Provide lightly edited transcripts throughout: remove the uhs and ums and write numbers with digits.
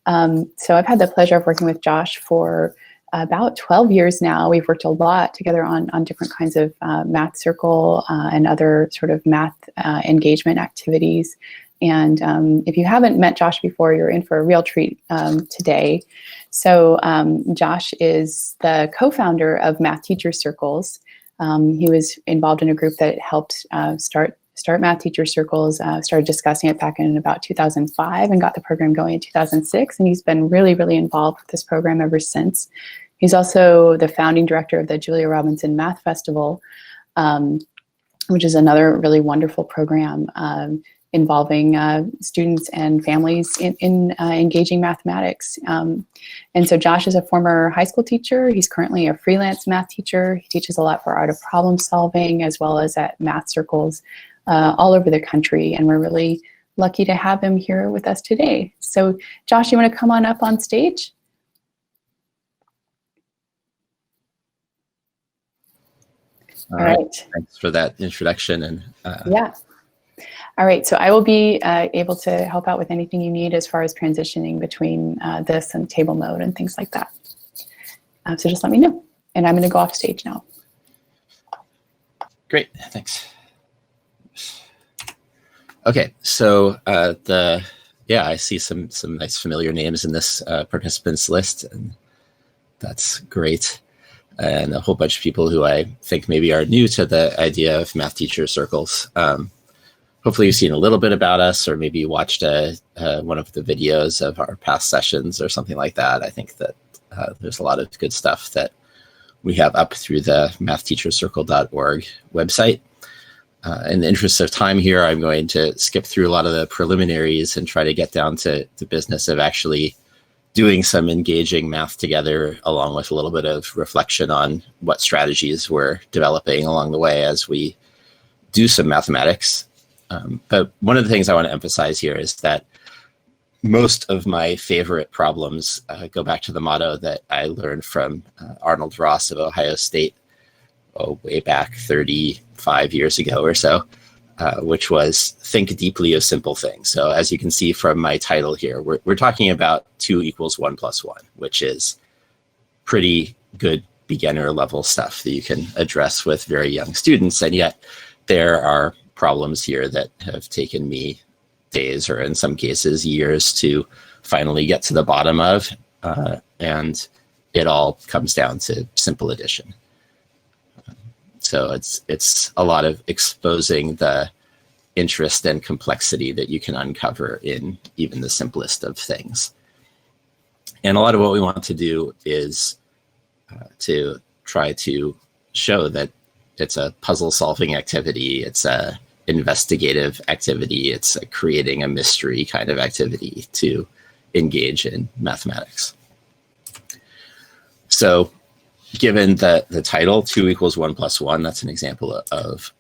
So I've had the pleasure of working with Josh for about 12 years now. We've worked a lot together on different kinds of math circle and other sort of math engagement activities. And if you haven't met Josh before, you're in for a real treat today. So Josh is the co-founder of Math Teacher Circles. He was involved in a group that helped start Math Teacher Circles, started discussing it back in about 2005 and got the program going in 2006. And he's been really, really involved with this program ever since. He's also the founding director of the Julia Robinson Math Festival, which is another really wonderful program involving students and families in engaging mathematics. And so Josh is a former high school teacher. He's currently a freelance math teacher. He teaches a lot for Art of Problem Solving as well as at math circles all over the country. And we're really lucky to have him here with us today. So Josh, you want to come on up on stage? All right. Thanks for that introduction. And yeah. All right, so I will be able to help out with anything you need as far as transitioning between this and table mode and things like that. So just let me know. And I'm going to go off stage now. Great, thanks. Okay, so I see some nice familiar names in this participants list, and that's great. And a whole bunch of people who I think maybe are new to the idea of Math Teacher Circles. Hopefully you've seen a little bit about us, or maybe you watched one of the videos of our past sessions or something like that. I think that there's a lot of good stuff that we have up through the mathteachercircle.org website. In the interest of time here, I'm going to skip through a lot of the preliminaries and try to get down to the business of actually doing some engaging math together, along with a little bit of reflection on what strategies we're developing along the way as we do some mathematics. But one of the things I want to emphasize here is that most of my favorite problems go back to the motto that I learned from Arnold Ross of Ohio State, way back 35 years ago or so, which was think deeply of simple things. So as you can see from my title here, we're talking about 2 = 1 + 1, which is pretty good beginner level stuff that you can address with very young students. And yet there are problems here that have taken me days, or in some cases years, to finally get to the bottom of, and it all comes down to simple addition. So it's a lot of exposing the interest and complexity that you can uncover in even the simplest of things. And a lot of what we want to do is to try to show that it's a puzzle solving activity, it's a investigative activity, it's creating a mystery kind of activity to engage in mathematics. So given the title 2 = 1 + 1, that's an example of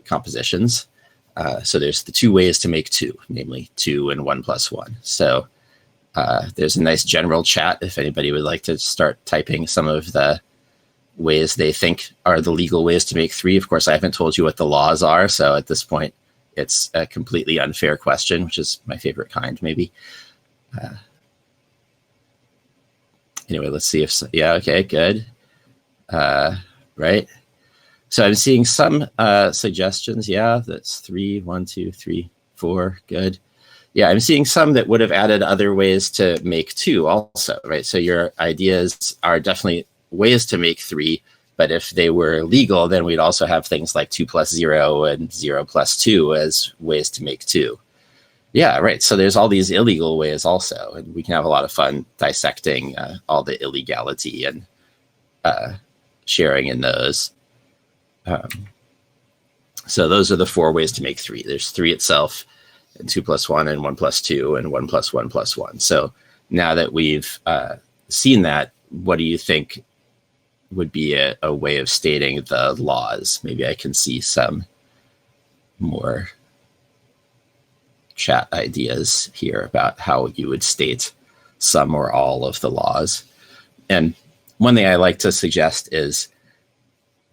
compositions. So there's the 2 ways to make 2, namely 2 and 1 + 1. So there's a nice general chat if anybody would like to start typing some of the ways they think are the legal ways to make 3. Of course, I haven't told you what the laws are, so at this point, it's a completely unfair question, which is my favorite kind, maybe. Anyway, let's see if, yeah, okay, good. Right. So I'm seeing some suggestions. Yeah, that's 3, 1, 2, 3, 4, good. Yeah, I'm seeing some that would have added other ways to make 2 also, right? So your ideas are definitely ways to make 3, but if they were legal, then we'd also have things like 2 + 0 and 0 + 2 as ways to make 2. Yeah, right. So there's all these illegal ways also, and we can have a lot of fun dissecting all the illegality and sharing in those. So those are the 4 ways to make 3. There's 3 itself, and 2 + 1, and 1 + 2, and 1 + 1 + 1. So now that we've seen that, what do you think would be a way of stating the laws? Maybe I can see some more chat ideas here about how you would state some or all of the laws. And one thing I like to suggest is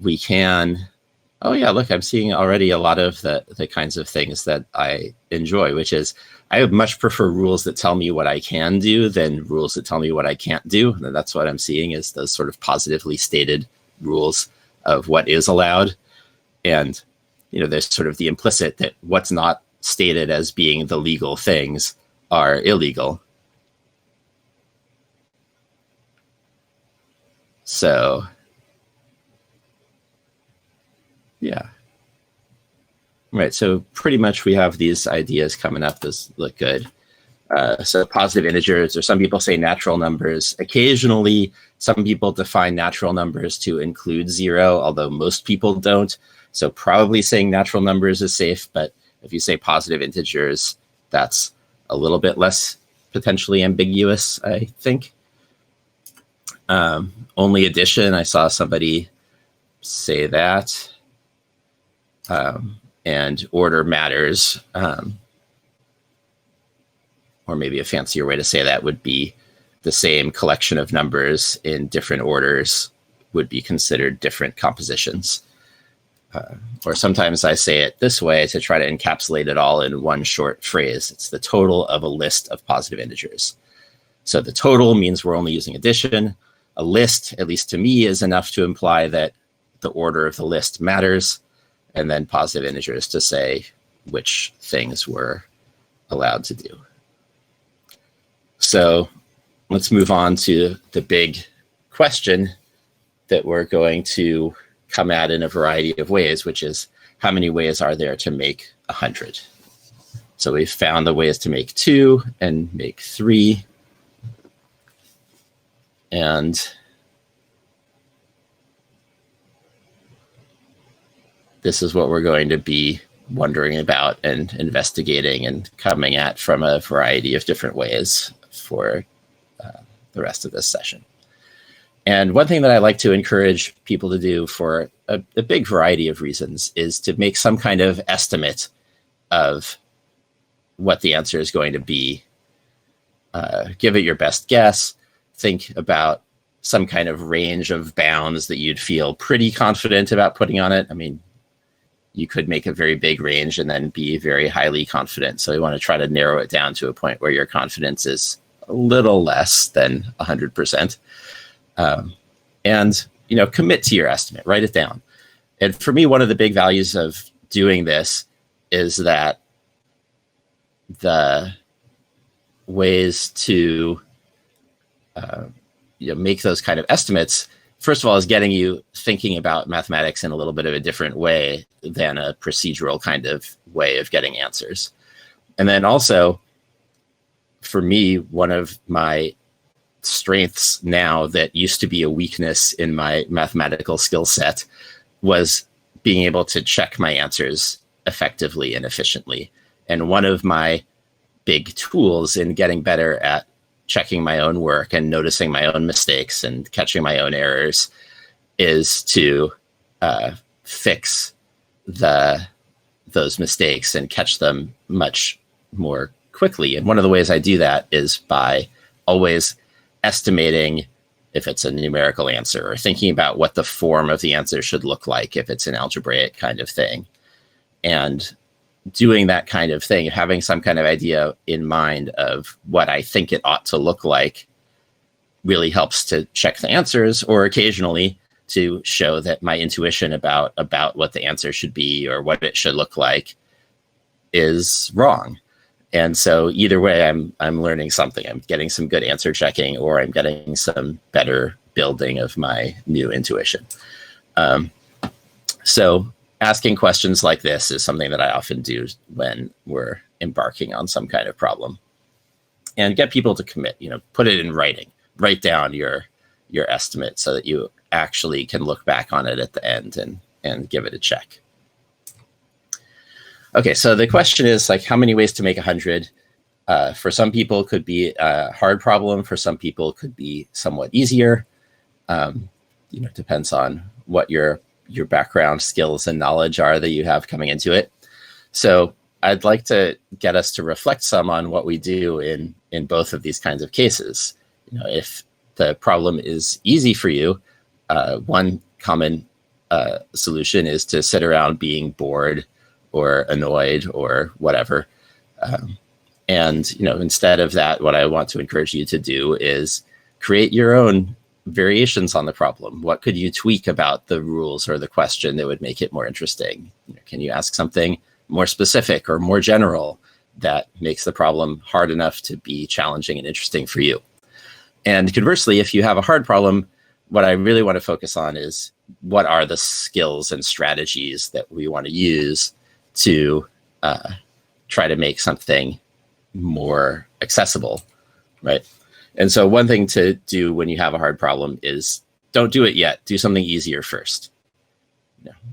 we can Oh yeah, look, I'm seeing already a lot of the kinds of things that I enjoy, which is I would much prefer rules that tell me what I can do than rules that tell me what I can't do. And that's what I'm seeing is those sort of positively stated rules of what is allowed. And, there's sort of the implicit that what's not stated as being the legal things are illegal. So, yeah. Right. So pretty much we have these ideas coming up. Those look good. So positive integers, or some people say natural numbers. Occasionally, some people define natural numbers to include 0, although most people don't. So probably saying natural numbers is safe, but if you say positive integers, that's a little bit less potentially ambiguous, I think. Only addition, I saw somebody say that. And order matters. Or maybe a fancier way to say that would be the same collection of numbers in different orders would be considered different compositions. Or sometimes I say it this way to try to encapsulate it all in one short phrase. It's the total of a list of positive integers. So the total means we're only using addition. A list, at least to me, is enough to imply that the order of the list matters. And then positive integers to say which things we're allowed to do. So let's move on to the big question that we're going to come at in a variety of ways, which is how many ways are there to make 100? So we've found the ways to make 2 and make 3. And this is what we're going to be wondering about and investigating and coming at from a variety of different ways for the rest of this session. And one thing that I like to encourage people to do for a big variety of reasons is to make some kind of estimate of what the answer is going to be. Give it your best guess. Think about some kind of range of bounds that you'd feel pretty confident about putting on it. I mean, you could make a very big range and then be very highly confident. So you want to try to narrow it down to a point where your confidence is a little less than 100%. And, commit to your estimate, write it down. And for me, one of the big values of doing this is that the ways to make those kind of estimates, first of all, is getting you thinking about mathematics in a little bit of a different way than a procedural kind of way of getting answers. And then also, for me, one of my strengths now that used to be a weakness in my mathematical skill set was being able to check my answers effectively and efficiently. And one of my big tools in getting better at checking my own work and noticing my own mistakes and catching my own errors is to fix those mistakes and catch them much more quickly. And one of the ways I do that is by always estimating if it's a numerical answer or thinking about what the form of the answer should look like if it's an algebraic kind of thing. And doing that kind of thing, having some kind of idea in mind of what I think it ought to look like really helps to check the answers, or occasionally to show that my intuition about what the answer should be or what it should look like is wrong. And so either way, I'm learning something. I'm getting some good answer checking, or I'm getting some better building of my new intuition. So asking questions like this is something that I often do when we're embarking on some kind of problem. And get people to commit, put it in writing. Write down your estimate so that you actually can look back on it at the end and give it a check. Okay, so the question is how many ways to make 100? For some people, it could be a hard problem. For some people, it could be somewhat easier. Depends on what your background skills and knowledge are that you have coming into it. So I'd like to get us to reflect some on what we do in both of these kinds of cases. If the problem is easy for you, one common solution is to sit around being bored or annoyed or whatever. And instead of that, what I want to encourage you to do is create your own variations on the problem. What could you tweak about the rules or the question that would make it more interesting? Can you ask something more specific or more general that makes the problem hard enough to be challenging and interesting for you? And conversely, if you have a hard problem, what I really want to focus on is what are the skills and strategies that we want to use to try to make something more accessible, right? And so one thing to do when you have a hard problem is don't do it yet. Do something easier first.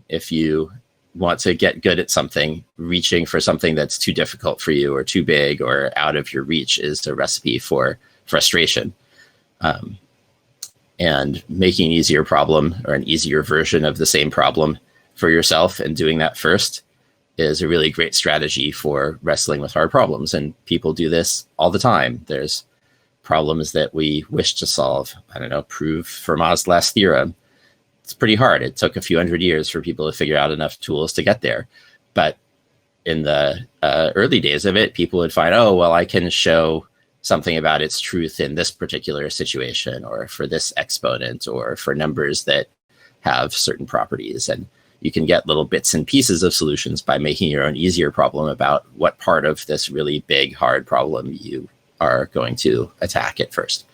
If you want to get good at something, reaching for something that's too difficult for you or too big or out of your reach is a recipe for frustration. And making an easier problem or an easier version of the same problem for yourself and doing that first is a really great strategy for wrestling with hard problems. And people do this all the time. There's problems that we wish to solve. I don't know, prove Fermat's last theorem. It's pretty hard. It took a few hundred years for people to figure out enough tools to get there. But in the early days of it, people would find, oh, well, I can show something about its truth in this particular situation, or for this exponent, or for numbers that have certain properties. And you can get little bits and pieces of solutions by making your own easier problem about what part of this really big, hard problem you are going to attack at first.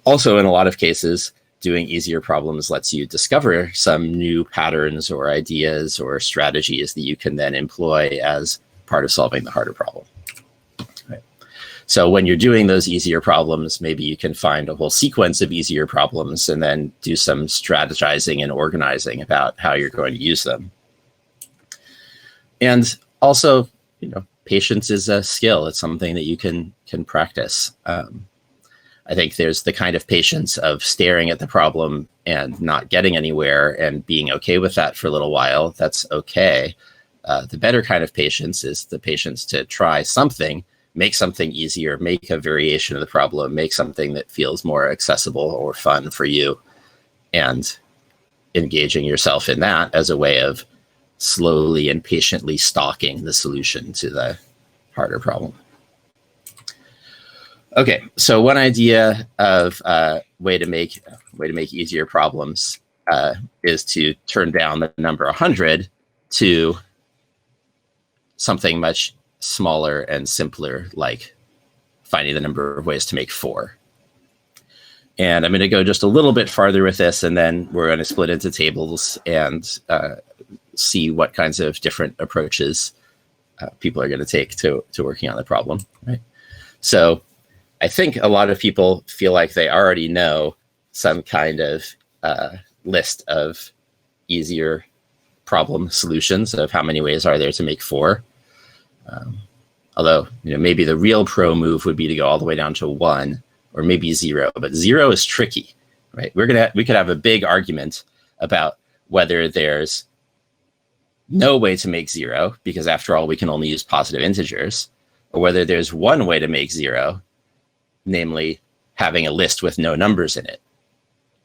Also, in a lot of cases, doing easier problems lets you discover some new patterns or ideas or strategies that you can then employ as part of solving the harder problem. Right. So when you're doing those easier problems, maybe you can find a whole sequence of easier problems and then do some strategizing and organizing about how you're going to use them. And also, patience is a skill. It's something that you can practice. I think there's the kind of patience of staring at the problem and not getting anywhere and being okay with that for a little while. That's okay. The better kind of patience is the patience to try something, make something easier, make a variation of the problem, make something that feels more accessible or fun for you, and engaging yourself in that as a way of slowly and patiently stalking the solution to the harder problem. Okay, so one idea of way to make easier problems is to turn down the number 100 to something much smaller and simpler, like finding the number of ways to make 4. And I'm going to go just a little bit farther with this, and then we're going to split into tables and see what kinds of different approaches people are going to take to working on the problem. Right. So I think a lot of people feel like they already know some kind of list of easier problem solutions of how many ways are there to make 4. Although, maybe the real pro move would be to go all the way down to 1 or maybe 0, but 0 is tricky, right? We could have a big argument about whether there's no way to make 0, because after all, we can only use positive integers, or whether there's one way to make 0, namely having a list with no numbers in it.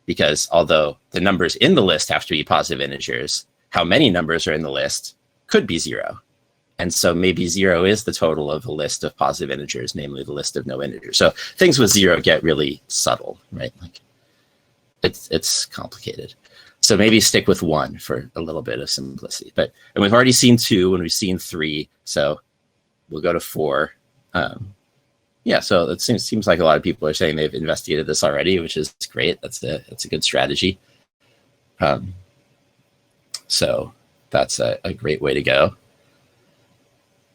Because although the numbers in the list have to be positive integers, how many numbers are in the list could be 0. And so maybe 0 is the total of a list of positive integers, namely the list of no integers. So things with 0 get really subtle, right? Like it's complicated. So maybe stick with 1 for a little bit of simplicity. And we've already seen 2 and we've seen 3, so we'll go to 4. Yeah, so it seems like a lot of people are saying they've investigated this already, which is great. That's a good strategy. So that's a great way to go.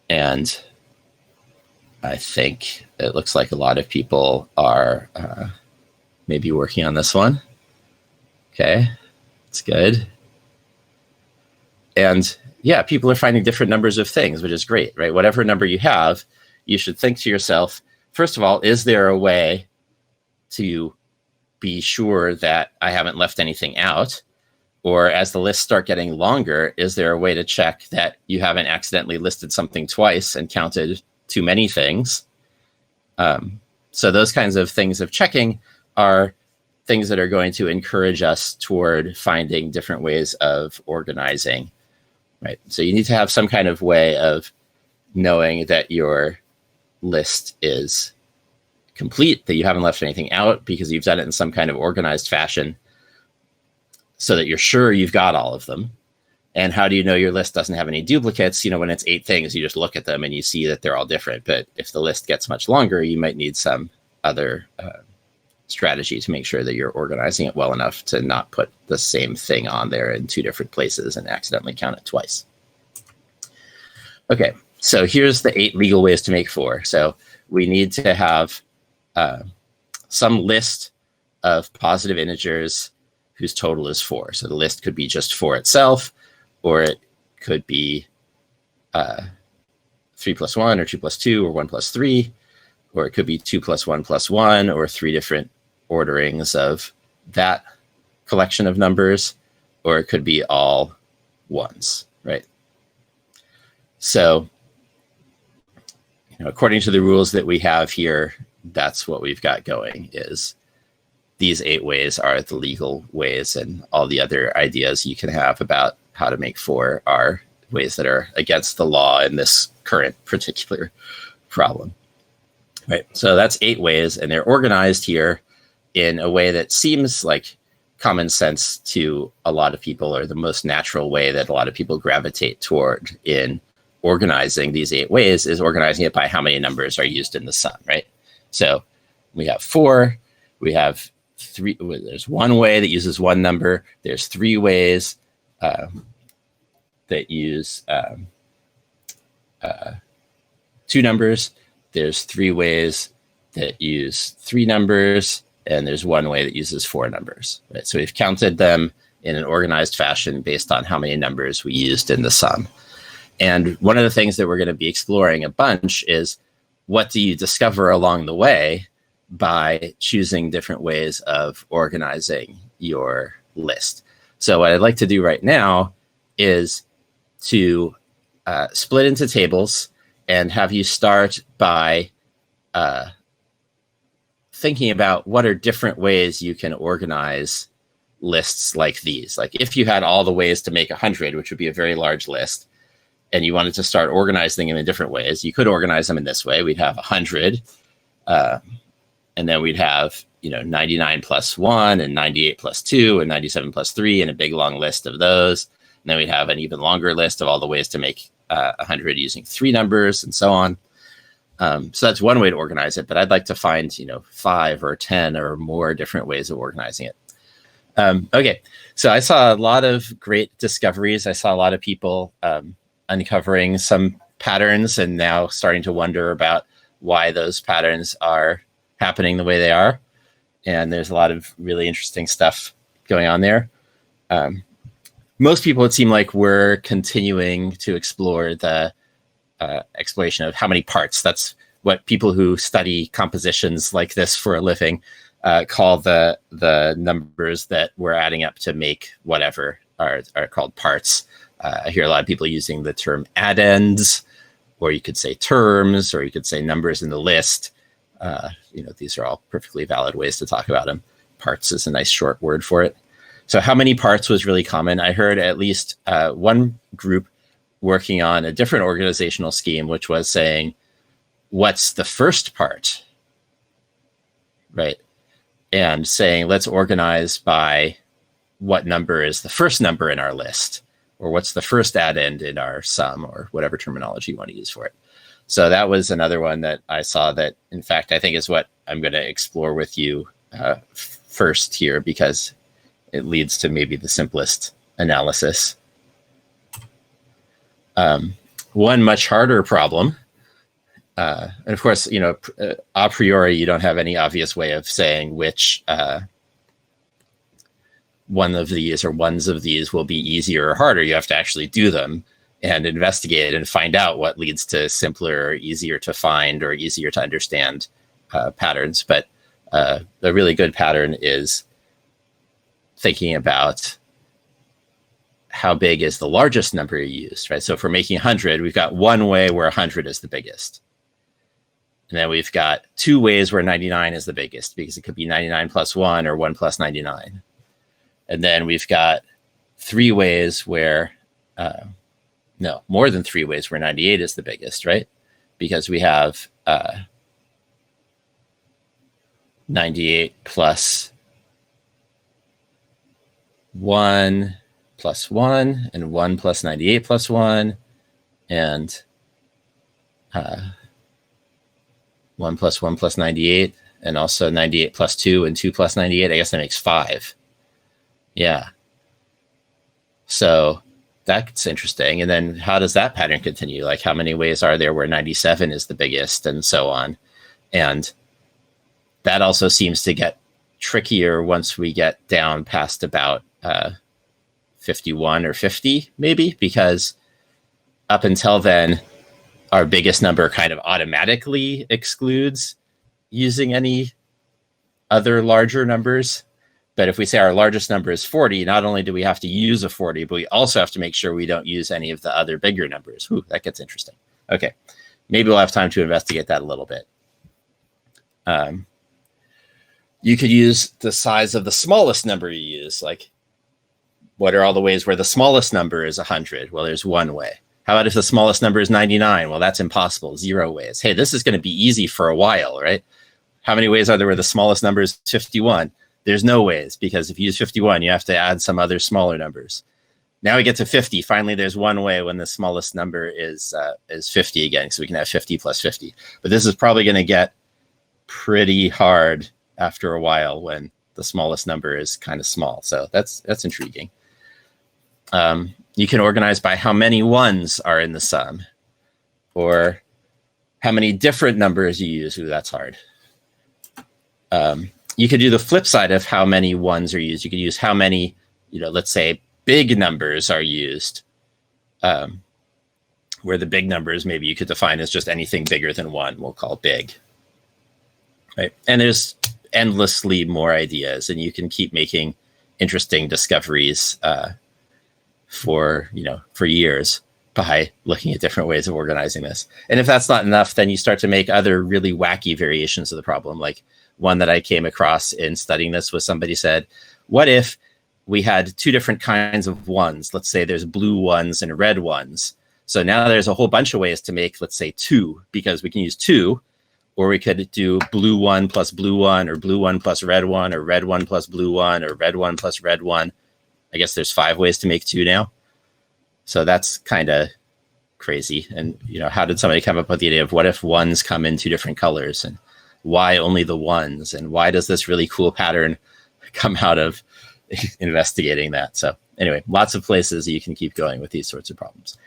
And I think it looks like a lot of people are maybe working on this one. Okay, that's good. And yeah, people are finding different numbers of things, which is great, right? Whatever number you have, you should think to yourself, first of all, is there a way to be sure that I haven't left anything out? Or as the lists start getting longer, is there a way to check that you haven't accidentally listed something twice and counted too many things? So those kinds of things of checking are things that are going to encourage us toward finding different ways of organizing, right? So you need to have some kind of way of knowing that your list is complete, that you haven't left anything out because you've done it in some kind of organized fashion so that you're sure you've got all of them. And how do you know your list doesn't have any duplicates? When it's 8 things, you just look at them and you see that they're all different. But if the list gets much longer, you might need some other strategy to make sure that you're organizing it well enough to not put the same thing on there in 2 different places and accidentally count it twice. Okay, so here's the 8 legal ways to make 4. So we need to have some list of positive integers whose total is 4. So the list could be just 4 itself, or it could be 3 plus 1, or 2 plus 2, or 1 plus 3, or it could be 2 plus 1 plus 1, or 3 different orderings of that collection of numbers, or it could be all ones, right? So, according to the rules that we have here, that's what we've got going, is these 8 ways are the legal ways, and all the other ideas you can have about how to make 4 are ways that are against the law in this current particular problem. Right, so that's 8 ways, and they're organized here in a way that seems like common sense to a lot of people, or the most natural way that a lot of people gravitate toward in organizing these 8 ways is organizing it by how many numbers are used in the sum, right? So we have 4, we have 3, there's 1 way that uses 1 number, there's 3 ways that use 2 numbers, there's 3 ways that use 3 numbers, and there's 1 way that uses 4 numbers, right? So we've counted them in an organized fashion based on how many numbers we used in the sum. And one of the things that we're going to be exploring a bunch is, what do you discover along the way by choosing different ways of organizing your list? So what I'd like to do right now is to split into tables and have you start by thinking about what are different ways you can organize lists like these. Like if you had all the ways to make 100, which would be a very large list, and you wanted to start organizing them in different ways, you could organize them in this way. We'd have 100, and then we'd have 99 plus 1, and 98 plus 2, and 97 plus 3, and a big long list of those. And then we'd have an even longer list of all the ways to make 100 using 3 numbers, and so on. So that's one way to organize it, but I'd like to find 5 or 10 or more different ways of organizing it. Okay, so I saw a lot of great discoveries. I saw a lot of people uncovering some patterns and now starting to wonder about why those patterns are happening the way they are. And there's a lot of really interesting stuff going on there. Most people, it seemed like, we're continuing to explore the exploration of how many parts. That's what people who study compositions like this for a living call the numbers that we're adding up to make whatever are called parts. I hear a lot of people using the term addends, or you could say terms, or you could say numbers in the list. These are all perfectly valid ways to talk about them. Parts is a nice short word for it. So how many parts was really common. I heard at least one group working on a different organizational scheme, which was saying, what's the first part, right? And saying, let's organize by what number is the first number in our list, or what's the first addend in our sum, or whatever terminology you want to use for it. So that was another one that I saw that, in fact, I think is what I'm going to explore with you first here, because it leads to maybe the simplest analysis. One much harder problem, and of course, a priori, you don't have any obvious way of saying which one of these or ones of these will be easier or harder. You have to actually do them and investigate and find out what leads to simpler or easier to find or easier to understand patterns. But a really good pattern is thinking about how big is the largest number you used, right? So for making 100, we've got one way where 100 is the biggest. And then we've got 2 ways where 99 is the biggest, because it could be 99 plus 1 or 1 plus 99. And then we've got 3 ways where, no, more than 3 ways where 98 is the biggest, right? Because we have 98 plus 1 plus 1, and 1 plus 98 plus 1, and 1 plus 1 plus 98, and also 98 plus 2 and 2 plus 98. I guess that makes 5. Yeah. So that's interesting. And then how does that pattern continue? Like, how many ways are there where 97 is the biggest, and so on? And that also seems to get trickier once we get down past about 51 or 50, maybe, because up until then, our biggest number kind of automatically excludes using any other larger numbers. But if we say our largest number is 40, not only do we have to use a 40, but we also have to make sure we don't use any of the other bigger numbers. Ooh, that gets interesting. Okay, maybe we'll have time to investigate that a little bit. You could use the size of the smallest number you use. Like, what are all the ways where the smallest number is 100? Well, there's 1 way. How about if the smallest number is 99? Well, that's impossible. 0 ways. Hey, this is going to be easy for a while, right? How many ways are there where the smallest number is 51? There's no ways, because if you use 51, you have to add some other smaller numbers. Now we get to 50. Finally, there's 1 way when the smallest number is 50 again, so we can have 50 plus 50. But this is probably going to get pretty hard after a while when the smallest number is kind of small. So that's intriguing. You can organize by how many ones are in the sum, or how many different numbers you use. Ooh, that's hard. You could do the flip side of how many ones are used. You could use how many, let's say big numbers are used, where the big numbers maybe you could define as just anything bigger than 1, we'll call big. Right? And there's endlessly more ideas, and you can keep making interesting discoveries for years by looking at different ways of organizing this. And if that's not enough, then you start to make other really wacky variations of the problem. Like, one that I came across in studying this was somebody said, what if we had 2 different kinds of ones? Let's say there's blue ones and red ones. So now there's a whole bunch of ways to make, let's say 2, because we can use 2, or we could do blue 1 plus blue 1, or blue 1 plus red 1, or red 1 plus blue 1, or red 1 plus red 1. I guess there's 5 ways to make 2 now. So that's kind of crazy. And, how did somebody come up with the idea of what if ones come in 2 different colors, and why only the ones, and why does this really cool pattern come out of investigating that? So anyway, lots of places you can keep going with these sorts of problems.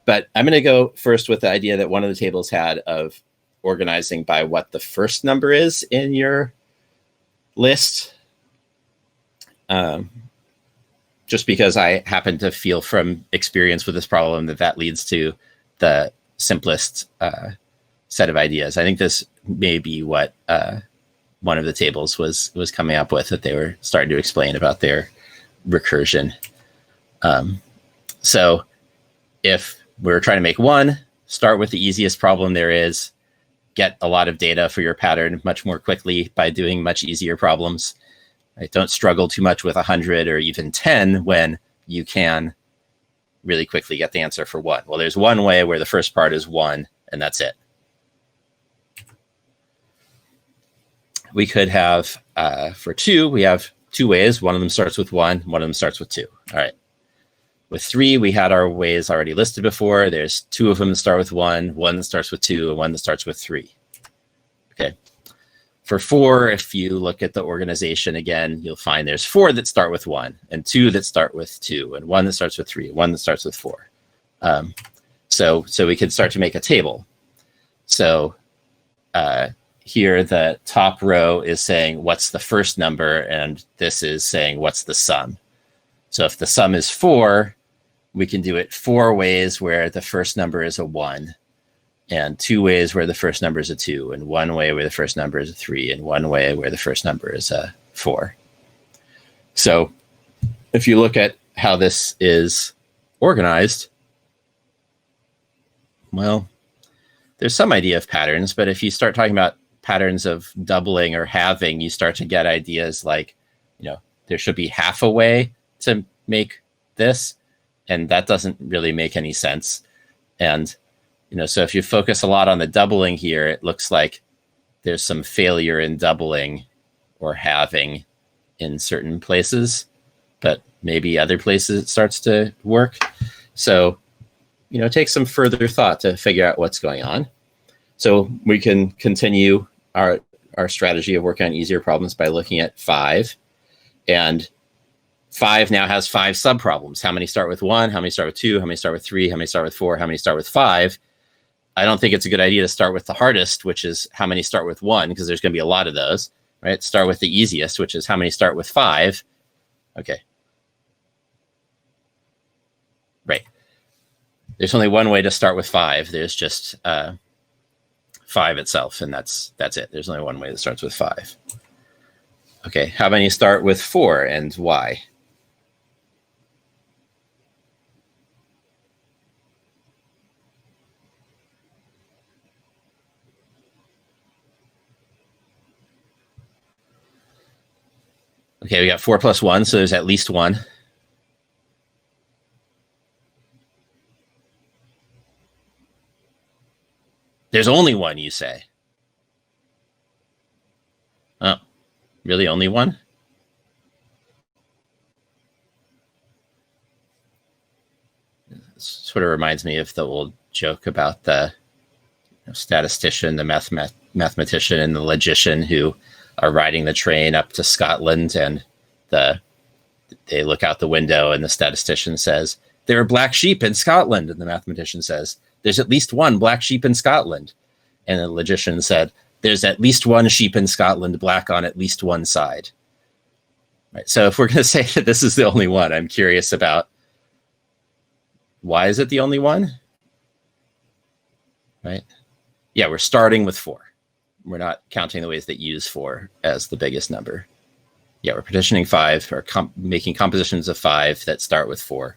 But I'm going to go first with the idea that one of the tables had of organizing by what the first number is in your list. Just because I happen to feel from experience with this problem that leads to the simplest set of ideas. I think this may be what one of the tables was coming up with, that they were starting to explain about their recursion. So if we're trying to make 1, start with the easiest problem there is, get a lot of data for your pattern much more quickly by doing much easier problems. Right? Don't struggle too much with 100 or even 10 when you can really quickly get the answer for 1. Well, there's 1 way where the first part is 1, and that's it. We could have, for 2, we have 2 ways. One of them starts with 1, one of them starts with 2. All right. With 3, we had our ways already listed before. There's 2 of them that start with 1, 1 that starts with 2, and 1 that starts with 3. Okay. For 4, if you look at the organization again, you'll find there's 4 that start with 1, and 2 that start with 2, and 1 that starts with 3, and 1 that starts with 4. So we could start to make a table. So here the top row is saying what's the first number, and this is saying what's the sum. So if the sum is 4, we can do it 4 ways where the first number is a 1, and 2 ways where the first number is a 2, and 1 way where the first number is a 3, and 1 way where the first number is a 4. So if you look at how this is organized, well, there's some idea of patterns, but if you start talking about patterns of doubling or halving, you start to get ideas like, there should be half a way to make this, and that doesn't really make any sense. And, so if you focus a lot on the doubling here, it looks like there's some failure in doubling or halving in certain places, but maybe other places it starts to work. So, take some further thought to figure out what's going on. So we can continue our strategy of working on easier problems by looking at 5. And 5 now has 5 subproblems. How many start with 1? How many start with 2? How many start with 3? How many start with 4? How many start with 5? I don't think it's a good idea to start with the hardest, which is how many start with 1, because there's going to be a lot of those, right? Start with the easiest, which is how many start with 5. Okay. Right. There's only one way to start with 5. There's just 5 itself, and that's it. There's only one way that starts with 5. Okay, how many start with 4 and why? Okay, we got 4 plus 1, so there's at least 1. There's only 1, you say? Oh, really, only 1? This sort of reminds me of the old joke about the statistician, the mathematician, and the logician who are riding the train up to Scotland, and they look out the window, and the statistician says, "There are black sheep in Scotland," and the mathematician says, "There's at least one black sheep in Scotland." And the logician said, "There's at least one sheep in Scotland, black on at least one side." Right. So if we're going to say that this is the only one, I'm curious about why is it the only one? Right. Yeah, we're starting with 4. We're not counting the ways that use 4 as the biggest number. Yeah, we're partitioning 5 or making compositions of 5 that start with 4.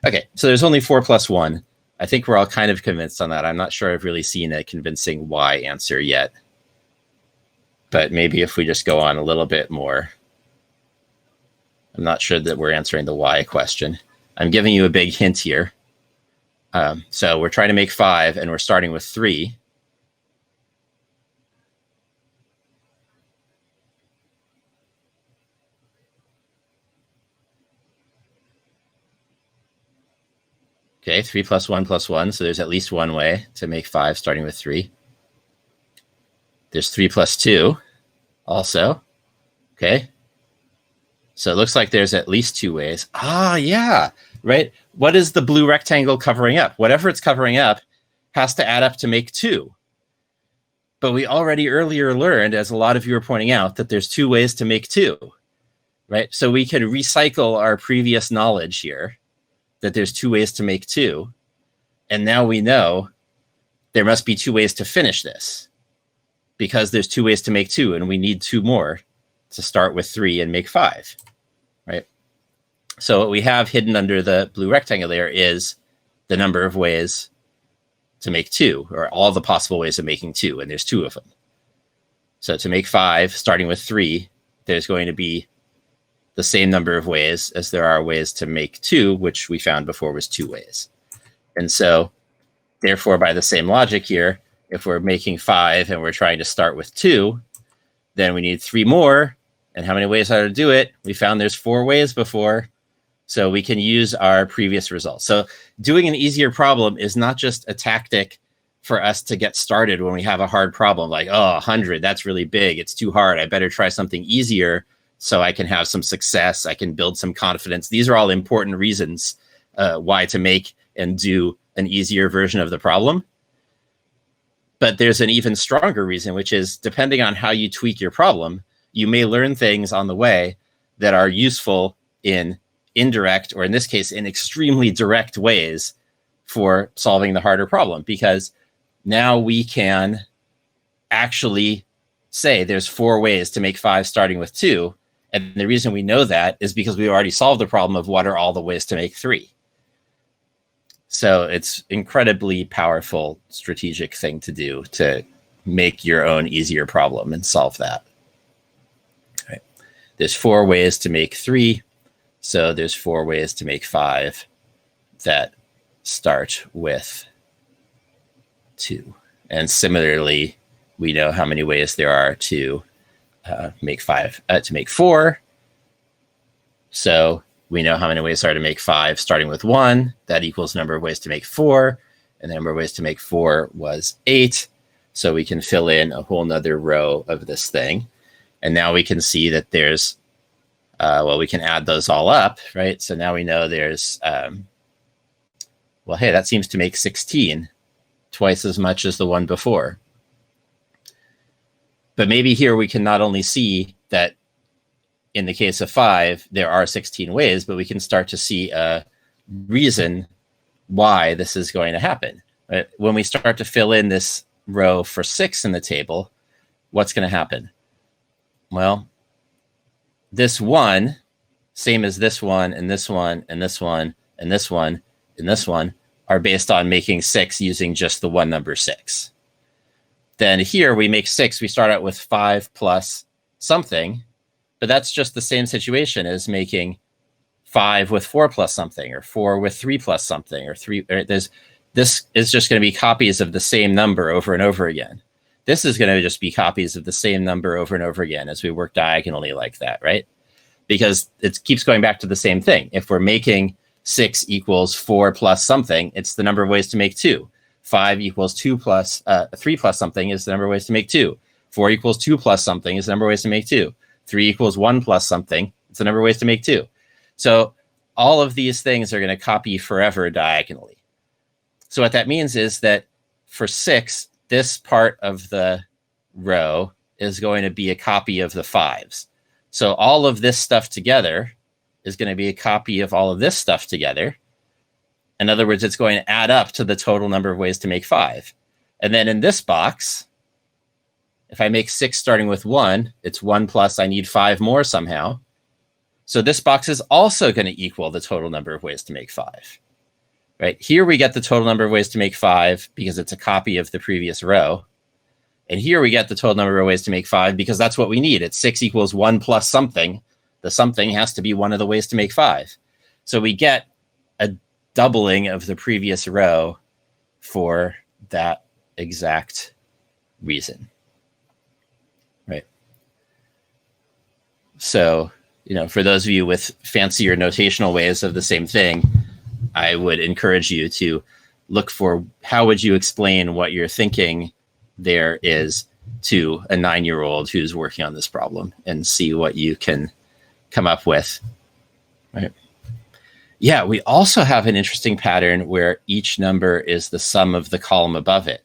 Okay, so there's only 4 plus 1. I think we're all kind of convinced on that. I'm not sure I've really seen a convincing why answer yet. But maybe if we just go on a little bit more. I'm not sure that we're answering the why question. I'm giving you a big hint here. So we're trying to make 5, and we're starting with 3. Okay, 3 plus 1 plus 1. So there's at least one way to make 5 starting with 3. There's 3 plus 2 also. Okay. So it looks like there's at least 2 ways. Ah, yeah, right. What is the blue rectangle covering up? Whatever it's covering up has to add up to make 2. But we already earlier learned, as a lot of you are pointing out, that there's 2 ways to make 2, right? So we can recycle our previous knowledge here that there's 2 ways to make 2. And now we know there must be 2 ways to finish this because there's 2 ways to make 2, and we need 2 more to start with 3 and make 5, right? So what we have hidden under the blue rectangle there is the number of ways to make 2, or all the possible ways of making 2, and there's 2 of them. So to make 5, starting with 3, there's going to be the same number of ways as there are ways to make 2, which we found before was 2 ways. And so, therefore, by the same logic here, if we're making 5 and we're trying to start with 2, then we need 3 more. And how many ways are to do it? We found there's 4 ways before. So we can use our previous results. So doing an easier problem is not just a tactic for us to get started when we have a hard problem, like, oh, 100, that's really big. It's too hard. I better try something easier so I can have some success. I can build some confidence. These are all important reasons why to make and do an easier version of the problem. But there's an even stronger reason, which is depending on how you tweak your problem, you may learn things on the way that are useful in indirect, or in this case, in extremely direct ways for solving the harder problem, because now we can actually say there's 4 ways to make 5 starting with 2. And the reason we know that is because we already solved the problem of what are all the ways to make 3. So it's incredibly powerful strategic thing to do to make your own easier problem and solve that. Right. There's 4 ways to make 3. So there's 4 ways to make 5 that start with 2. And similarly, we know how many ways there are to make 4. So we know how many ways there are to make 5 starting with 1. That equals the number of ways to make 4. And the number of ways to make 4 was 8. So we can fill in a whole nother row of this thing. And now we can see that there's, well, we can add those all up, right? So now we know there's, well, hey, that seems to make 16, twice as much as the one before. But maybe here we can not only see that in the case of 5, there are 16 ways, but we can start to see a reason why this is going to happen. Right? When we start to fill in this row for 6 in the table, what's going to happen? Well, this 1, same as this one, and this one, and this one, and this one, and this one, are based on making 6 using just the one number 6. Then here we make 6, we start out with 5 plus something, but that's just the same situation as making 5 with 4 plus something, or 4 with 3 plus something, or 3. Or this is just going to be copies of the same number over and over again. This is going to just be copies of the same number over and over again as we work diagonally like that, right? Because it keeps going back to the same thing. If we're making 6 equals 4 plus something, it's the number of ways to make 2. 5 equals 2 plus 3 plus something is the number of ways to make 2. 4 equals 2 plus something is the number of ways to make 2. 3 equals 1 plus something, it's the number of ways to make 2. So all of these things are going to copy forever diagonally. So what that means is that for 6, this part of the row is going to be a copy of the 5s. So all of this stuff together is going to be a copy of all of this stuff together. In other words, it's going to add up to the total number of ways to make 5. And then in this box, if I make 6 starting with 1, it's 1 plus I need 5 more somehow. So this box is also going to equal the total number of ways to make 5. Right? Here we get the total number of ways to make 5 because it's a copy of the previous row. And here we get the total number of ways to make 5 because that's what we need. It's 6 equals 1 plus something. The something has to be one of the ways to make 5. So we get a doubling of the previous row for that exact reason. Right. So, for those of you with fancier notational ways of the same thing, I would encourage you to look for how would you explain what you're thinking there is to a 9-year-old who's working on this problem and see what you can come up with. Right. Yeah, we also have an interesting pattern where each number is the sum of the column above it.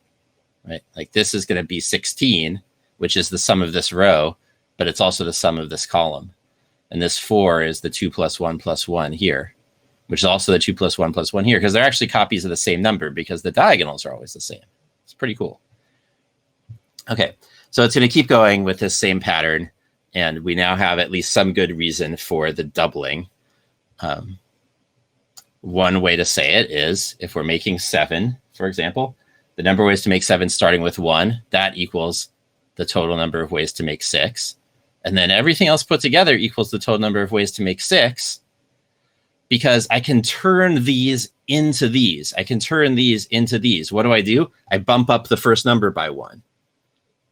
Right? Like this is going to be 16, which is the sum of this row, but it's also the sum of this column. And this 4 is the 2 plus 1 plus 1 here, which is also the 2 plus 1 plus 1 here, because they're actually copies of the same number because the diagonals are always the same. It's pretty cool. Okay, so it's going to keep going with this same pattern, and we now have at least some good reason for the doubling. One way to say it is if we're making 7, for example, the number of ways to make 7 starting with 1, that equals the total number of ways to make 6. And then everything else put together equals the total number of ways to make 6, because I can turn these into these. I can turn these into these. What do? I bump up the first number by 1.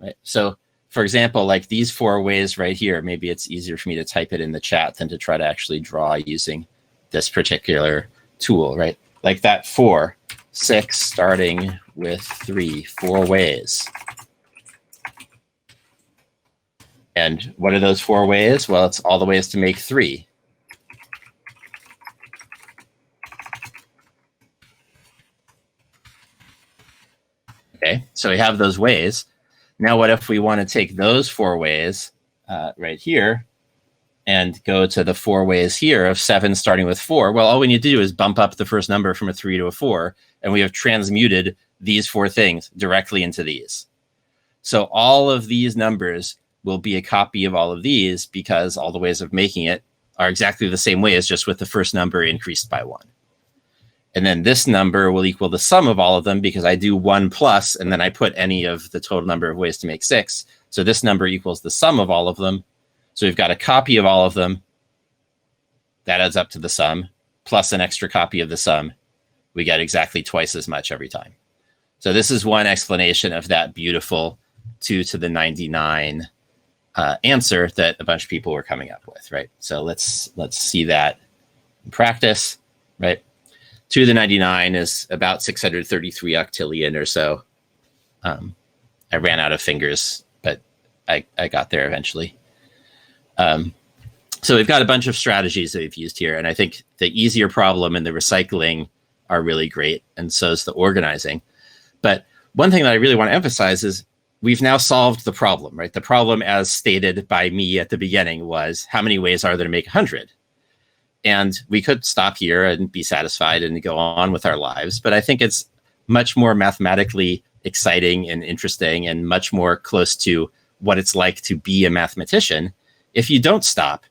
Right? So, for example, like these 4 ways right here, maybe it's easier for me to type it in the chat than to try to actually draw using this particular tool, right? Like that 4, 6 starting with 3, 4 ways. And what are those 4 ways? Well, it's all the ways to make 3. Okay, so we have those ways. Now, what if we want to take those 4 ways right here and go to the 4 ways here of 7 starting with 4? Well, all we need to do is bump up the first number from a 3 to a 4, and we have transmuted these 4 things directly into these. So all of these numbers will be a copy of all of these because all the ways of making it are exactly the same way as just with the first number increased by 1. And then this number will equal the sum of all of them because I do 1 plus, and then I put any of the total number of ways to make 6. So this number equals the sum of all of them. So we've got a copy of all of them. That adds up to the sum, plus an extra copy of the sum. We get exactly twice as much every time. So this is one explanation of that beautiful 2 to the 99 answer that a bunch of people were coming up with, right? So let's see that in practice, right? 2 to the 99 is about 633 octillion or so. I ran out of fingers, but I got there eventually. So we've got a bunch of strategies that we've used here, and I think the easier problem and the recycling are really great, and so is the organizing. But one thing that I really want to emphasize is we've now solved the problem, right? The problem, as stated by me at the beginning, was how many ways are there to make 100? And we could stop here and be satisfied and go on with our lives. But I think it's much more mathematically exciting and interesting and much more close to what it's like to be a mathematician if you don't stop,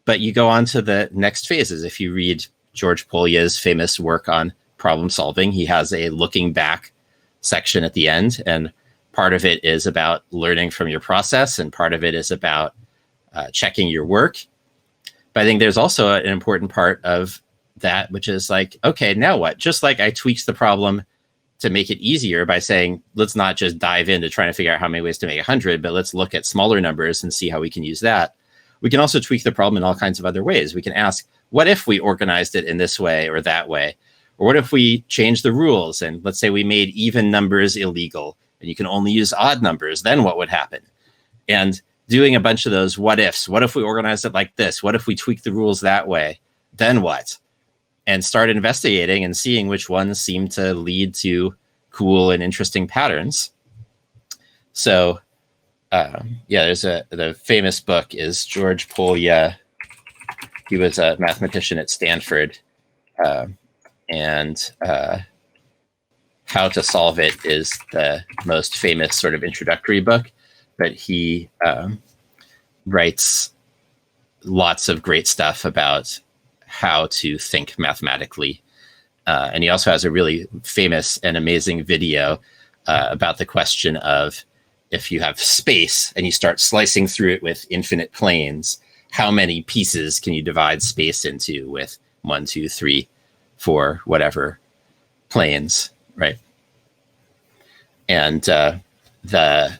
but you go on to the next phases. If you read George Polya's famous work on problem solving, he has a looking back section at the end. And part of it is about learning from your process, and part of it is about checking your work. But I think there's also an important part of that, which is like, okay, now what? Just like I tweaked the problem to make it easier by saying, let's not just dive into trying to figure out how many ways to make 100, but let's look at smaller numbers and see how we can use that. We can also tweak the problem in all kinds of other ways. We can ask, what if we organized it in this way or that way? Or what if we change the rules? And let's say we made even numbers illegal and you can only use odd numbers, then what would happen? And doing a bunch of those what ifs. What if we organize it like this? What if we tweak the rules that way? Then what? And start investigating and seeing which ones seem to lead to cool and interesting patterns. So there's the famous book is George Polya. He was a mathematician at Stanford. And How to Solve It is the most famous sort of introductory book. But he writes lots of great stuff about how to think mathematically. And he also has a really famous and amazing video about the question of if you have space and you start slicing through it with infinite planes, how many pieces can you divide space into with 1, 2, 3, 4, whatever planes, right? And the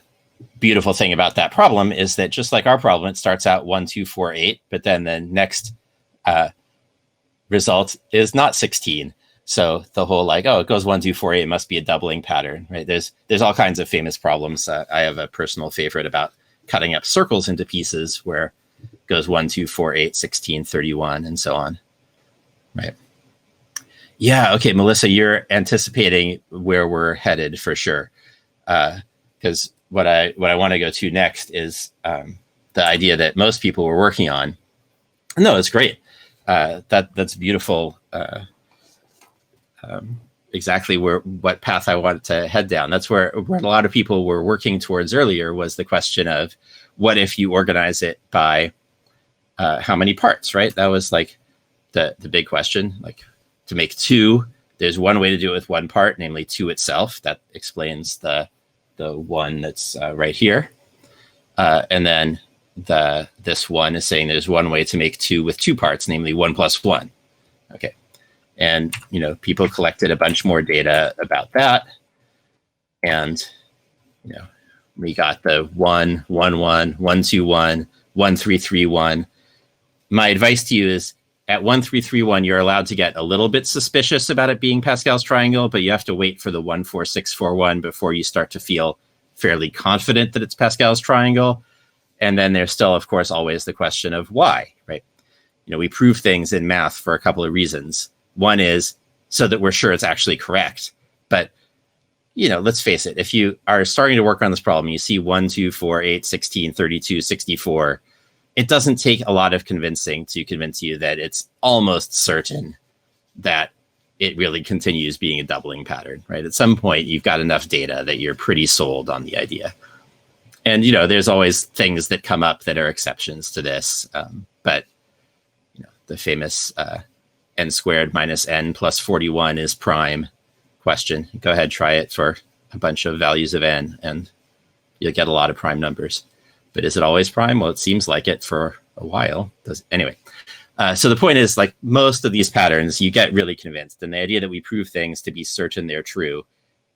beautiful thing about that problem is that just like our problem, it starts out 1, 2, 4, 8, but then the next result is not 16. So the whole like, oh, it goes 1, 2, 4, 8, it must be a doubling pattern, right? There's all kinds of famous problems. I have a personal favorite about cutting up circles into pieces where it goes 1, 2, 4, 8, 16, 31, and so on, right? Yeah, okay, Melissa, you're anticipating where we're headed for sure. Because what I want to go to next is the idea that most people were working on. No, it's great. That's beautiful. Exactly what path I wanted to head down. That's where a lot of people were working towards earlier was the question of what if you organize it by how many parts, right? That was like the big question. Like to make 2, there's one way to do it with one part, namely 2 itself. That explains the one that's right here. And then this one is saying there's one way to make 2 with 2 parts, namely 1 plus 1. Okay. And, people collected a bunch more data about that. And, we got the 1, 1, 1, 1, 2, 1, 1, 3, 3, 1. My advice to you is at 1, 3, 3, 1, you're allowed to get a little bit suspicious about it being Pascal's triangle, but you have to wait for the 1, 4, 6, 4, 1 before you start to feel fairly confident that it's Pascal's triangle. And then there's still, of course, always the question of why, right? We prove things in math for a couple of reasons. One is so that we're sure it's actually correct. But, let's face it, if you are starting to work on this problem, you see 1, 2, 4, 8, 16, 32, 64, it doesn't take a lot of convincing to convince you that it's almost certain that it really continues being a doubling pattern, right? At some point, you've got enough data that you're pretty sold on the idea. And, there's always things that come up that are exceptions to this. But, the famous n squared minus n plus 41 is prime question. Go ahead, try it for a bunch of values of n, and you'll get a lot of prime numbers. But is it always prime? Well, it seems like it for a while. Anyway, so the point is, like most of these patterns, you get really convinced. And the idea that we prove things to be certain they're true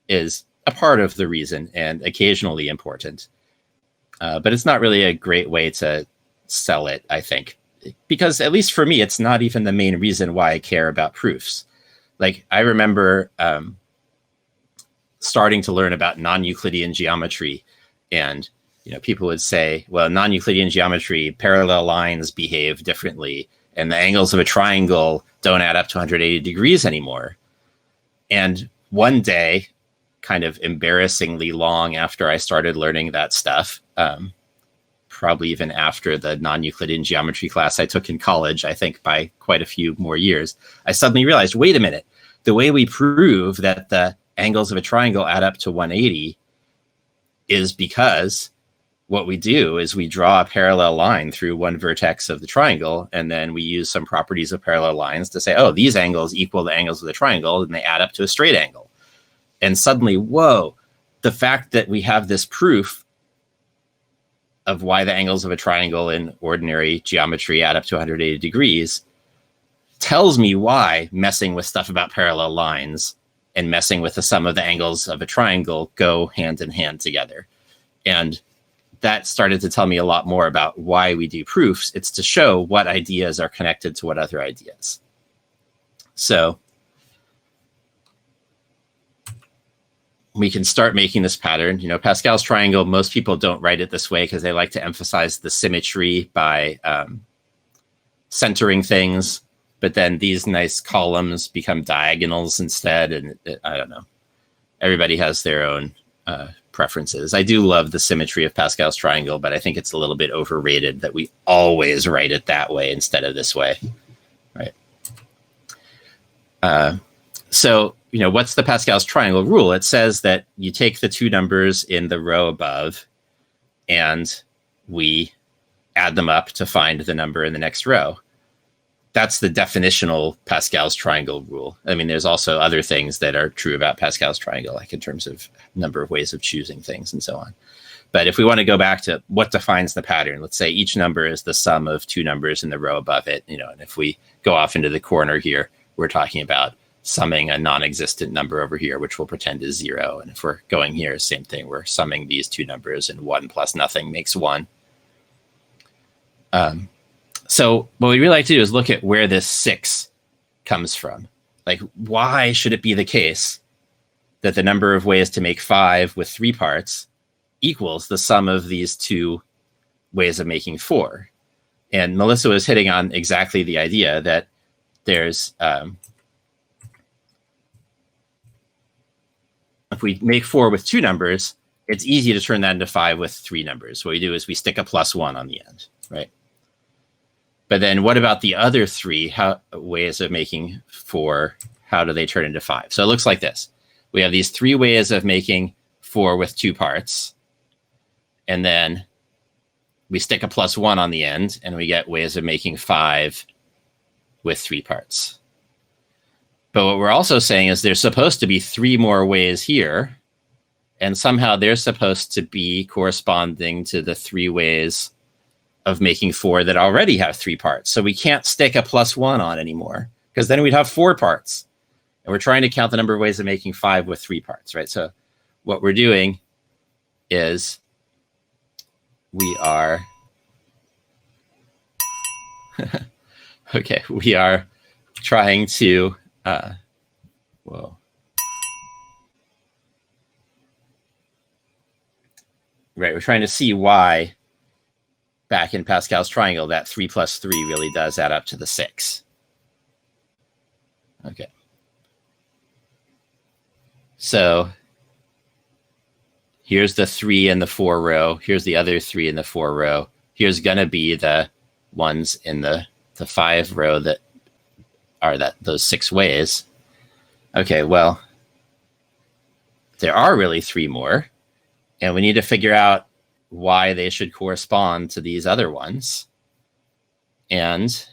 is a part of the reason and occasionally important. But it's not really a great way to sell it, I think. Because at least for me, it's not even the main reason why I care about proofs. Like I remember starting to learn about non-Euclidean geometry, and people would say, well, non-Euclidean geometry, parallel lines behave differently, and the angles of a triangle don't add up to 180 degrees anymore. And one day, kind of embarrassingly long after I started learning that stuff, probably even after the non-Euclidean geometry class I took in college, I think by quite a few more years, I suddenly realized, wait a minute, the way we prove that the angles of a triangle add up to 180 is because what we do is we draw a parallel line through one vertex of the triangle, and then we use some properties of parallel lines to say, oh, these angles equal the angles of the triangle, and they add up to a straight angle. And suddenly, whoa, the fact that we have this proof of why the angles of a triangle in ordinary geometry add up to 180 degrees tells me why messing with stuff about parallel lines and messing with the sum of the angles of a triangle go hand in hand together. And that started to tell me a lot more about why we do proofs. It's to show what ideas are connected to what other ideas. So we can start making this pattern. Pascal's triangle, most people don't write it this way because they like to emphasize the symmetry by centering things. But then these nice columns become diagonals instead. And I don't know. Everybody has their own preferences. I do love the symmetry of Pascal's triangle, but I think it's a little bit overrated that we always write it that way instead of this way, right? So, what's the Pascal's triangle rule? It says that you take the two numbers in the row above and we add them up to find the number in the next row. That's the definitional Pascal's triangle rule. I mean, there's also other things that are true about Pascal's triangle, like in terms of number of ways of choosing things and so on. But if we want to go back to what defines the pattern, let's say each number is the sum of two numbers in the row above it, and if we go off into the corner here, we're talking about summing a non-existent number over here, which we'll pretend is 0. And if we're going here, same thing, we're summing these two numbers, and 1 plus nothing makes 1. So what we really like to do is look at where this 6 comes from. Like, why should it be the case that the number of ways to make 5 with 3 parts equals the sum of these two ways of making 4? And Melissa was hitting on exactly the idea that there's, if we make 4 with 2 numbers, it's easy to turn that into 5 with 3 numbers. What we do is we stick a +1 on the end, right? But then what about the other 3 ways of making 4? How do they turn into 5? So it looks like this. We have these 3 ways of making 4 with 2 parts. And then we stick a +1 on the end, and we get ways of making 5 with 3 parts. But what we're also saying is there's supposed to be 3 more ways here, and somehow they're supposed to be corresponding to the 3 ways of making 4 that already have 3 parts. So we can't stick a +1 on anymore, because then we'd have 4 parts. And we're trying to count the number of ways of making 5 with 3 parts, right? So what we're doing is we are, we are trying to, whoa. Right, we're trying to see why back in Pascal's triangle, that 3 plus 3 really does add up to the 6. Okay. So here's the 3 in the 4 row. Here's the other 3 in the 4 row. Here's going to be the ones in the 5 row that are those 6 ways. Okay, well, there are really 3 more, and we need to figure out why they should correspond to these other ones. And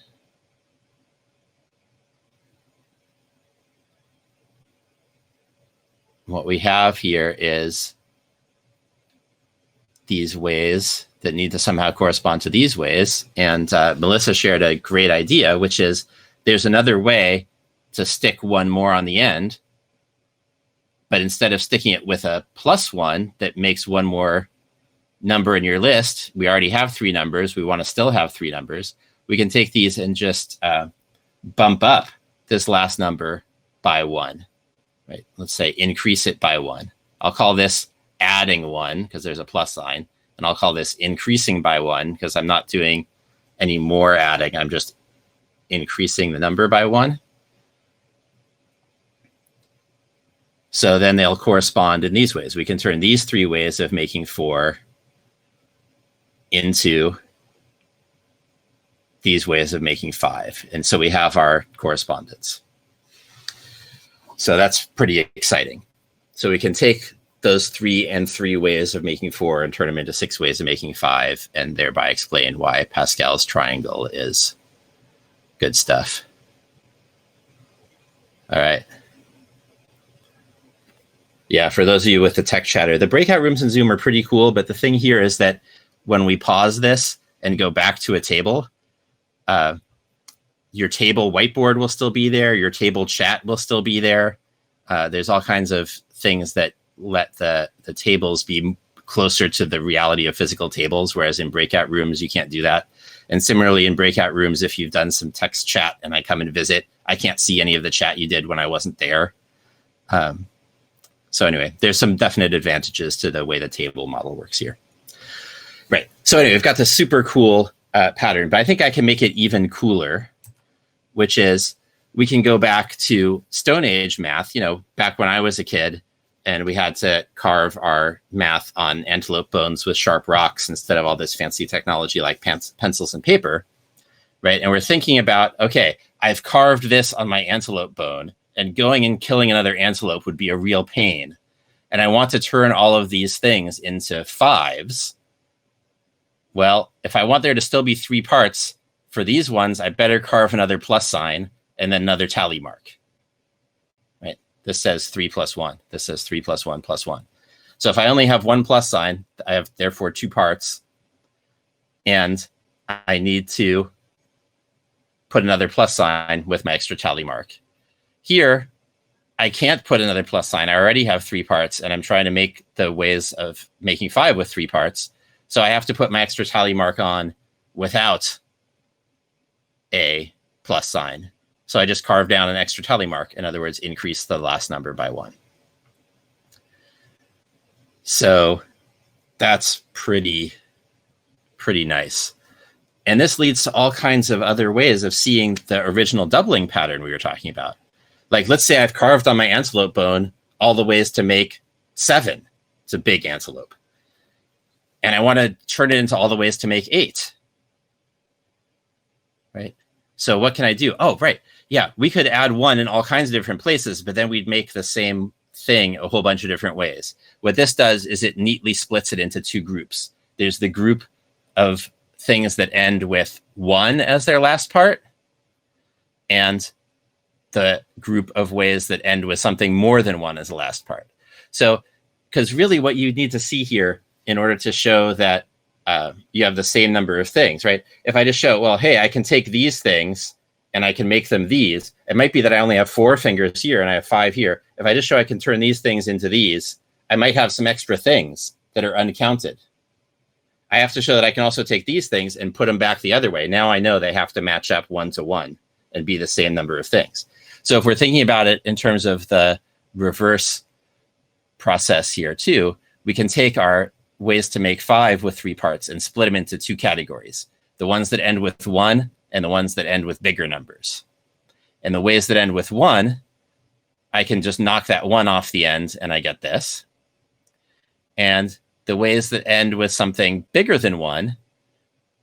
what we have here is these ways that need to somehow correspond to these ways. And Melissa shared a great idea, which is there's another way to stick one more on the end, but instead of sticking it with a +1 that makes one more number in your list, we already have 3 numbers. We want to still have 3 numbers. We can take these and just bump up this last number by 1, right? Let's say increase it by 1. I'll call this adding 1 because there's a plus sign. And I'll call this increasing by 1 because I'm not doing any more adding. I'm just increasing the number by 1. So then they'll correspond in these ways. We can turn these 3 ways of making 4 into these ways of making 5. And so we have our correspondence. So that's pretty exciting. So we can take those 3 and 3 ways of making 4 and turn them into 6 ways of making 5, and thereby explain why Pascal's triangle is good stuff. All right. Yeah, for those of you with the tech chatter, the breakout rooms in Zoom are pretty cool, but the thing here is that when we pause this and go back to a table, your table whiteboard will still be there, your table chat will still be there. There's all kinds of things that let the tables be closer to the reality of physical tables, whereas in breakout rooms, you can't do that. And similarly, in breakout rooms, if you've done some text chat and I come and visit, I can't see any of the chat you did when I wasn't there. So anyway, there's some definite advantages to the way the table model works here. Right. So anyway, we've got this super cool pattern, but I think I can make it even cooler, which is we can go back to Stone Age math, back when I was a kid, and we had to carve our math on antelope bones with sharp rocks instead of all this fancy technology like pencils and paper, right? And we're thinking about, okay, I've carved this on my antelope bone, and going and killing another antelope would be a real pain. And I want to turn all of these things into 5s. Well, if I want there to still be 3 parts for these ones, I better carve another plus sign and then another tally mark. Right? This says 3 plus 1. This says 3 plus 1 plus 1. So if I only have 1 plus sign, I have therefore 2 parts. And I need to put another plus sign with my extra tally mark. Here, I can't put another plus sign. I already have 3 parts, and I'm trying to make the ways of making 5 with 3 parts. So I have to put my extra tally mark on without a plus sign. So I just carve down an extra tally mark. In other words, increase the last number by 1. So that's pretty nice. And this leads to all kinds of other ways of seeing the original doubling pattern we were talking about. Like, let's say I've carved on my antelope bone all the ways to make 7. It's a big antelope. And I want to turn it into all the ways to make 8. Right? So what can I do? Oh, right. Yeah, we could add 1 in all kinds of different places, but then we'd make the same thing a whole bunch of different ways. What this does is it neatly splits it into 2 groups. There's the group of things that end with 1 as their last part, and the group of ways that end with something more than 1 as the last part. So, because really what you need to see here in order to show that you have the same number of things, right? If I just show, well, hey, I can take these things and I can make them these. It might be that I only have 4 fingers here and I have 5 here. If I just show I can turn these things into these, I might have some extra things that are uncounted. I have to show that I can also take these things and put them back the other way. Now I know they have to match up 1 to 1 and be the same number of things. So if we're thinking about it in terms of the reverse process here too, we can take our ways to make 5 with 3 parts and split them into 2 categories. The ones that end with 1 and the ones that end with bigger numbers. And the ways that end with 1, I can just knock that 1 off the end and I get this. And the ways that end with something bigger than 1,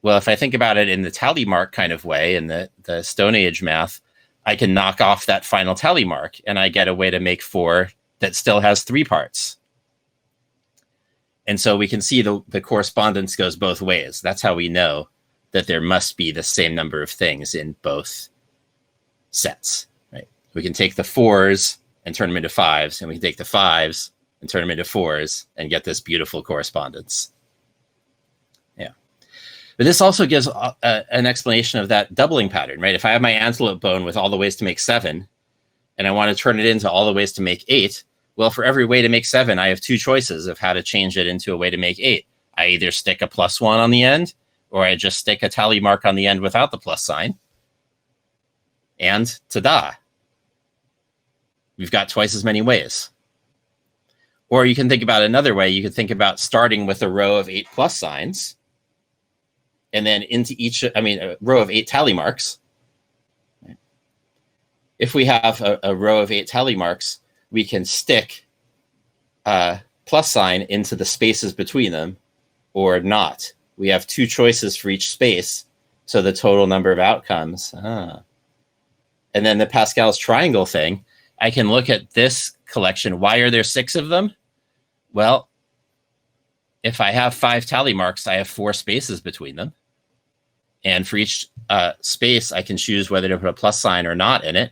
well, if I think about it in the tally mark kind of way, in the Stone Age math, I can knock off that final tally mark and I get a way to make 4 that still has 3 parts. And so we can see the correspondence goes both ways. That's how we know that there must be the same number of things in both sets, right? We can take the 4s and turn them into 5s, and we can take the 5s and turn them into 4s and get this beautiful correspondence. Yeah. But this also gives an explanation of that doubling pattern, right? If I have my antelope bone with all the ways to make 7, and I want to turn it into all the ways to make 8, well, for every way to make 7, I have 2 choices of how to change it into a way to make 8. I either stick a +1 on the end, or I just stick a tally mark on the end without the plus sign. And ta-da! We've got twice as many ways. Or you can think about another way. You could think about starting with a row of 8 plus signs, and then into a row of 8 tally marks. If we have a row of 8 tally marks, we can stick a plus sign into the spaces between them or not. We have 2 choices for each space, so the total number of outcomes. And then the Pascal's triangle thing, I can look at this collection. Why are there 6 of them? Well, if I have 5 tally marks, I have 4 spaces between them. And for each space, I can choose whether to put a plus sign or not in it.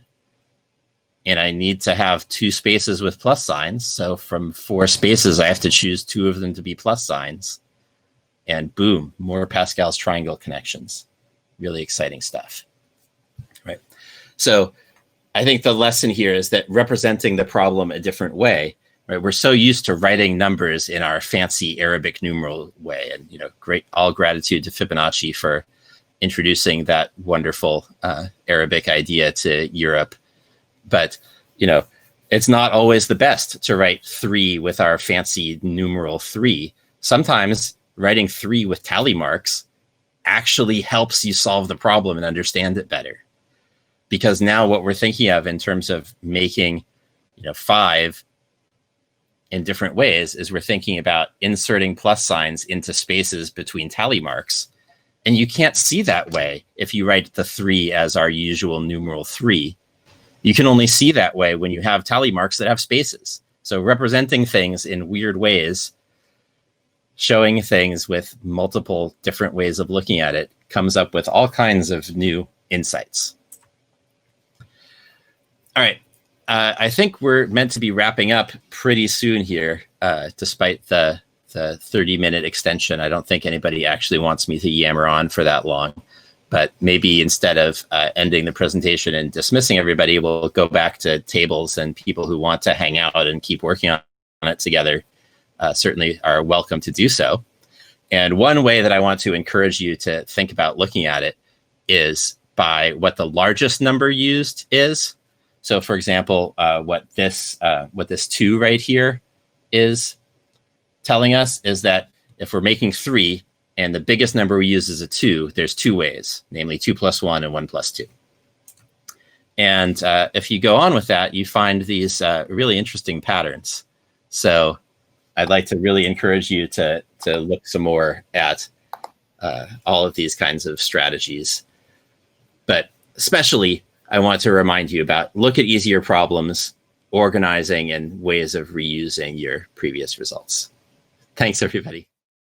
And I need to have 2 spaces with plus signs. So from 4 spaces, I have to choose 2 of them to be plus signs. And boom, more Pascal's triangle connections. Really exciting stuff, right? So I think the lesson here is that representing the problem a different way, right? We're so used to writing numbers in our fancy Arabic numeral way. And, all gratitude to Fibonacci for introducing that wonderful Arabic idea to Europe. But, it's not always the best to write 3 with our fancy numeral 3. Sometimes writing 3 with tally marks actually helps you solve the problem and understand it better. Because now what we're thinking of in terms of making, 5 in different ways is we're thinking about inserting plus signs into spaces between tally marks. And you can't see that way if you write the 3 as our usual numeral 3. You can only see that way when you have tally marks that have spaces. So representing things in weird ways, showing things with multiple different ways of looking at it, comes up with all kinds of new insights. All right. I think we're meant to be wrapping up pretty soon here, despite the 30-minute extension. I don't think anybody actually wants me to yammer on for that long. But maybe instead of ending the presentation and dismissing everybody, we'll go back to tables, and people who want to hang out and keep working on it together certainly are welcome to do so. And one way that I want to encourage you to think about looking at it is by what the largest number used is. So for example, what this 2 right here is telling us is that if we're making 3, and the biggest number we use is a 2, there's 2 ways, namely 2 plus 1 and 1 plus 2. And if you go on with that, you find these really interesting patterns. So I'd like to really encourage you to look some more at all of these kinds of strategies. But especially, I want to remind you about look at easier problems, organizing, and ways of reusing your previous results. Thanks, everybody.